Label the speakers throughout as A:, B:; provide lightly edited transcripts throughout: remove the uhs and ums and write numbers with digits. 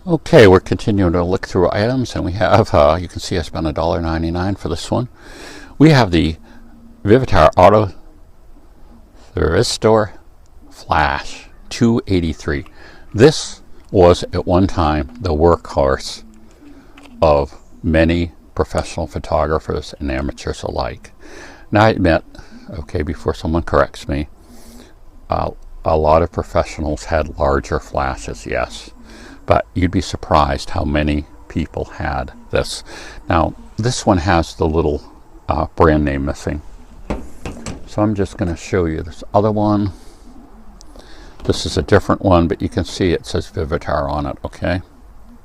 A: Okay, we're continuing to look through items, and we have, you can see I spent $1.99 for this one. We have the Vivitar Auto Thyristor Flash 283. This was at one time the workhorse of many professional photographers and amateurs alike. Now I admit, okay, before someone corrects me, a lot of professionals had larger flashes, yes. But you'd be surprised how many people had this. Now, this one has the little brand name missing. So I'm just going to show you this other one. This is a different one, but you can see it says Vivitar on it, okay?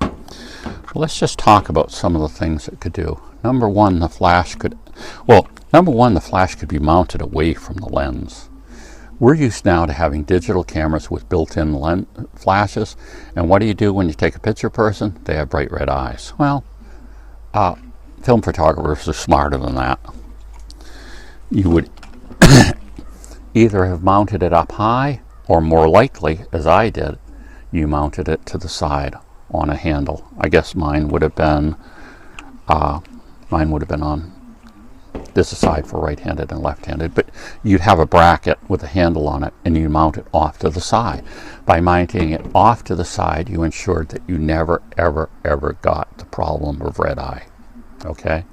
A: So let's just talk about some of the things it could do. Number one, the flash could be mounted away from the lens. We're used now to having digital cameras with built-in flashes, and what do you do when you take a picture person? They have bright red eyes. Well, film photographers are smarter than that. You would either have mounted it up high, or more likely, as I did, you mounted it to the side on a handle. I guess mine would have been on this side for right-handed and left-handed, but you'd have a bracket with a handle on it, and you mount it off to the side. By mounting it off to the side, you ensured that you never, ever got the problem of red eye. Okay?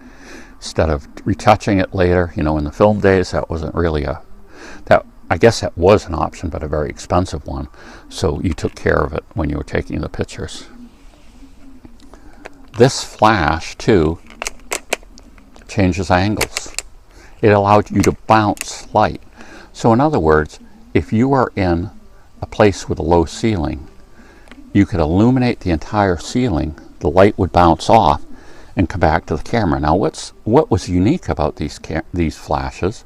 A: Instead of retouching it later, in the film days, that wasn't really I guess that was an option, but a very expensive one. So you took care of it when you were taking the pictures. This flash, too, changes angles. It allowed you to bounce light. So in other words, if you are in a place with a low ceiling, you could illuminate the entire ceiling, the light would bounce off and come back to the camera. Now what was unique about these flashes,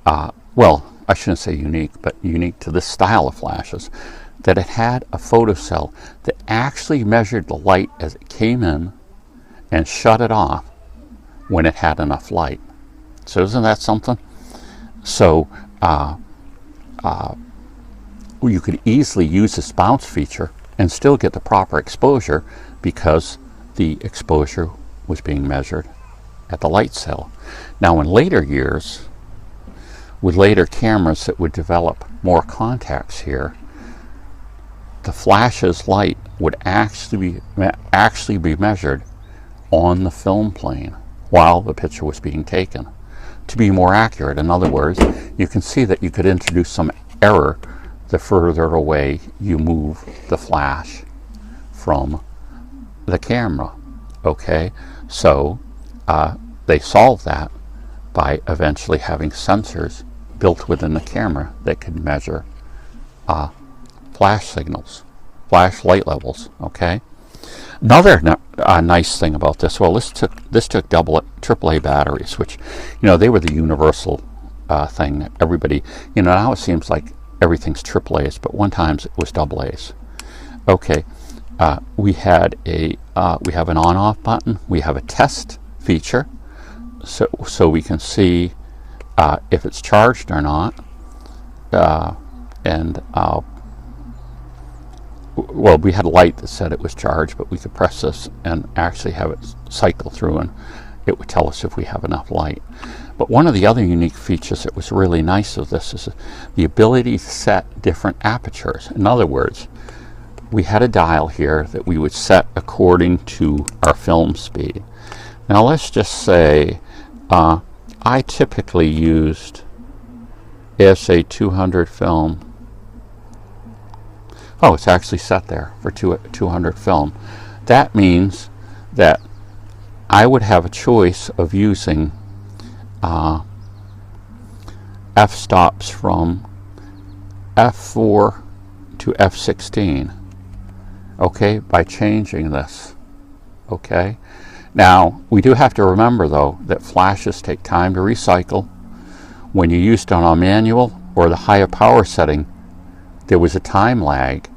A: well, I shouldn't say unique, but unique to this style of flashes, that it had a photocell that actually measured the light as it came in and shut it off when it had enough light. So isn't that something? So you could easily use this bounce feature and still get the proper exposure because the exposure was being measured at the light cell. Now in later years, with later cameras that would develop more contacts here, the flash's light would actually be measured on the film plane while the picture was being taken to be more accurate. In other words, you can see that you could introduce some error the further away you move the flash from the camera. Okay, so they solved that by eventually having sensors built within the camera that could measure flash signals, flash light levels. Okay. Another nice thing about this, well, this took AAA batteries, which they were the universal thing that everybody, now it seems like everything's AAA's, but one times it was AA's. Okay, we have an on-off button. We have a test feature, so we can see if it's charged or not, well, we had a light that said it was charged, but we could press this and actually have it cycle through, and it would tell us if we have enough light. But one of the other unique features that was really nice of this is the ability to set different apertures. In other words, we had a dial here that we would set according to our film speed. Now let's just say I typically used ASA 200 film. Oh, it's actually set there for 200 film. That means that I would have a choice of using f-stops from f4 to f16, okay, by changing this. Okay, now we do have to remember though that flashes take time to recycle. When you used it on a manual or the higher power setting, there was a time lag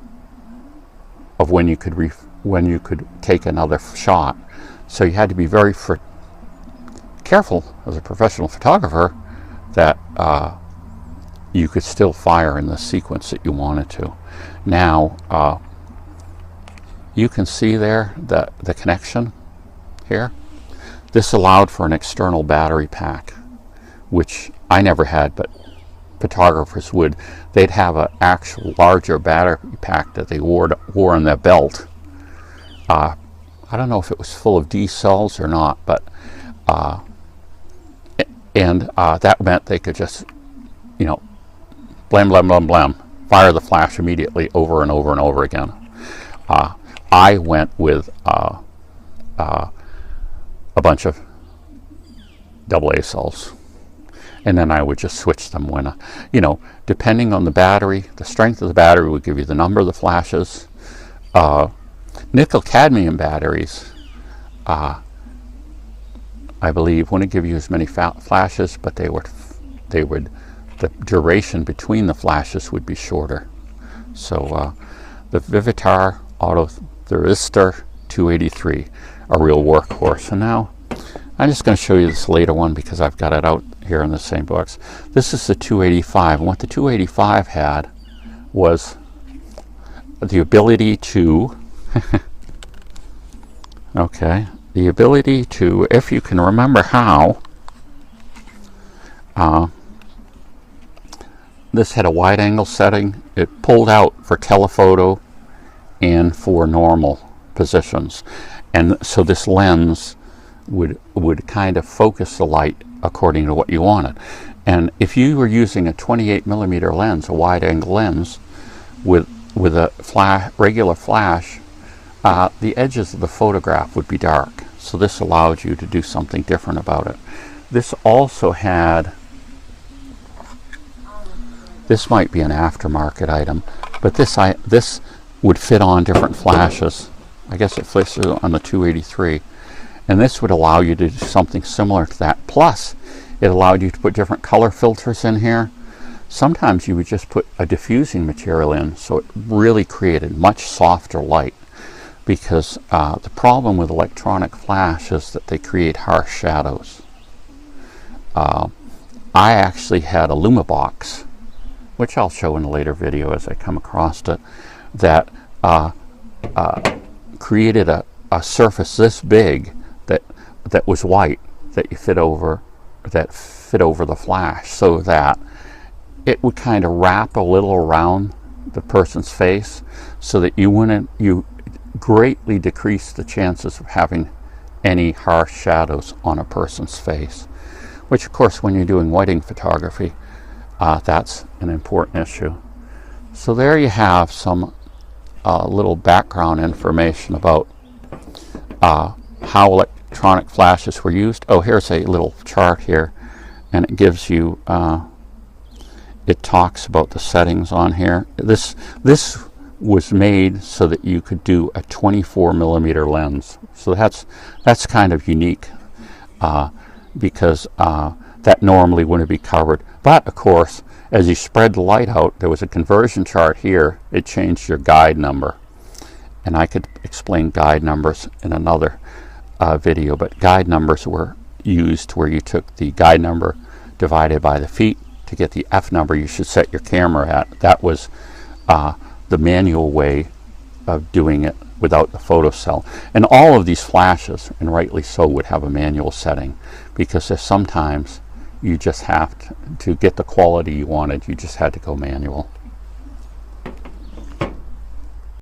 A: of when you could take another shot. So you had to be very careful as a professional photographer that you could still fire in the sequence that you wanted to. Now you can see there the connection here. This allowed for an external battery pack, which I never had, but photographers would. They'd have an actual larger battery pack that they wore on their belt. I don't know if it was full of D cells or not, but that meant they could just, you know, blam, blam, blam, blam, fire the flash immediately over and over and over again. I went with a bunch of AA cells, and then I would just switch them when, you know, depending on the battery, the strength of the battery would give you the number of the flashes. Nickel cadmium batteries, I believe, wouldn't give you as many flashes, but the duration between the flashes would be shorter. So the Vivitar Auto Thyristor 283, a real workhorse. And now I'm just going to show you this later one because I've got it out here in the same box. This is the 285, and what the 285 had was the ability to okay, the ability to, if you can remember how, this had a wide angle setting. It pulled out for telephoto and for normal positions, and so this lens would kind of focus the light according to what you wanted. And if you were using a 28mm lens, a wide angle lens with a regular flash, the edges of the photograph would be dark. So this allowed you to do something different about it. This also had, this might be an aftermarket item, but this would fit on different flashes. I guess it fits on the 283. And this would allow you to do something similar to that. Plus, it allowed you to put different color filters in here. Sometimes you would just put a diffusing material in, so it really created much softer light. Because the problem with electronic flash is that they create harsh shadows. I actually had a Lumabox, which I'll show in a later video as I come across it, that created a surface this big that was white, that fit over the flash, so that it would kind of wrap a little around the person's face, so that you greatly decrease the chances of having any harsh shadows on a person's face, which of course when you're doing wedding photography, that's an important issue. So there you have some little background information about how electronic flashes were used. Oh, here's a little chart here, and it gives you it talks about the settings on here. This was made so that you could do a 24mm lens. So that's kind of unique, because that normally wouldn't be covered. But of course, as you spread the light out, there was a conversion chart here. It changed your guide number, and I could explain guide numbers in another video, but guide numbers were used where you took the guide number divided by the feet to get the F number you should set your camera at. That was the manual way of doing it without the photocell. And all of these flashes, and rightly so, would have a manual setting, because there's sometimes you just have to get the quality you wanted, you just had to go manual.